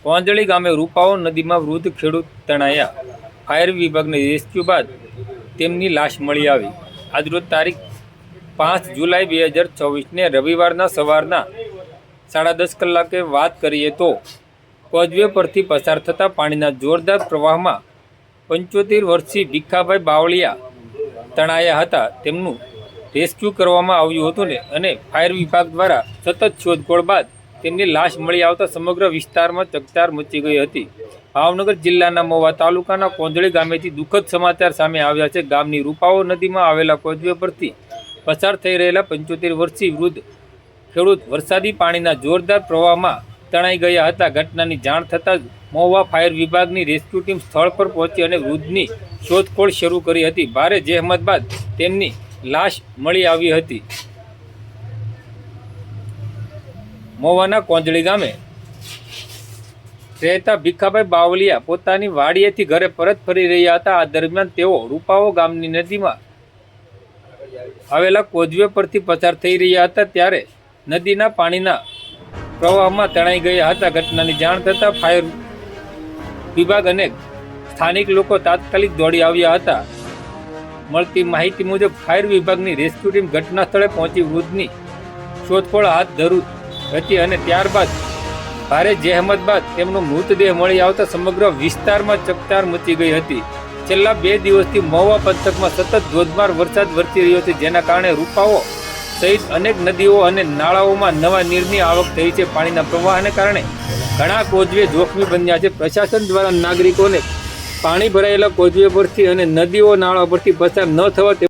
કોંજળી ગામે રૂપાવો નદીમાં વૃદ્ધ ખેડૂત તણાયા। ફાયર વિભાગને રેસ્ક્યુ બાદ તેમની લાશ મળી આવી। આજરોજ તારીખ 5 જુલાઈ 2024ને રવિવારના સવારના 10:30 કલાકે વાત કરીએ તો કોઝવે પરથી પસાર થતા પાણીના જોરદાર પ્રવાહમાં 75 વર્ષીય ભીખાભાઈ બાવળિયા તણાયા હતા। તેમનું રેસ્ક્યુ કરવામાં આવ્યું હતું અને ફાયર વિભાગ દ્વારા સતત શોધખોળ બાદ તેમની લાશ મળી આવતા સમગ્ર વિસ્તારમાં ચકચાર મચી ગઈ હતી। ભાવનગર જિલ્લાના મહુવા તાલુકાના કોંજળી ગામેથી દુઃખદ સમાચાર સામે આવ્યા છે। ગામની રૂપાવો નદીમાં આવેલા કોઝવે પરથી પસાર થઈ રહેલા 75 વર્ષીય વૃદ્ધ ખેડૂત વરસાદી પાણીના જોરદાર પ્રવાહમાં તણાઈ ગયા હતા। ઘટનાની જાણ થતાં જ મહુવા ફાયર વિભાગની રેસ્ક્યુ ટીમ સ્થળ પર પહોંચી અને વૃદ્ધની શોધખોળ શરૂ કરી હતી। ભારે જહેમત બાદ તેમની લાશ મળી આવી હતી। મહુવાના કોંજળી ગામે રહેતા ભીખાભાઈ બાવળિયા પોતાની વાડીએથી ઘરે પરત ફરી રહ્યા હતા। આ દરમિયાન તેઓ રૂપાવો ગામની નદીમાં આવેલા કોઝવે પરથી પસાર થઈ રહ્યા હતા ત્યારે નદીના પાણીના પ્રવાહમાં તણાઈ ગયા હતા। ઘટનાની જાણ થતાં ફાયર વિભાગ અને સ્થાનિક લોકો તાત્કાલિક દોડી આવ્યા હતા। મળતી માહિતી મુજબ ફાયર વિભાગની રેસ્ક્યુ ટીમ ઘટના સ્થળે પહોંચી વૃદ્ધની શોધખોળ હાથ ધરી હતી અને ત્યારબાદ ભારે જહેમત બાદ તેમનો મૃતદેહ મળી આવતા સમગ્ર વિસ્તારમાં ચકચાર મચી ગઈ હતી। છેલ્લા 2 દિવસથી મહુવા પંથકમાં સતત ધોધમાર વરસાદ વરસી રહ્યો છે, જેના કારણે રૂપાવો સહિત અનેક નદીઓ અને નાળાઓમાં નવા નીરની આવક થઈ છે। પાણીના પ્રવાહને કારણે ઘણા કોઝવે જોખમી બન્યા છે। પ્રશાસન દ્વારા નાગરિકોને પાણી ભરાયેલા કોઝવે પરથી અને નદીઓ નાળા પરથી પસાર ન થવા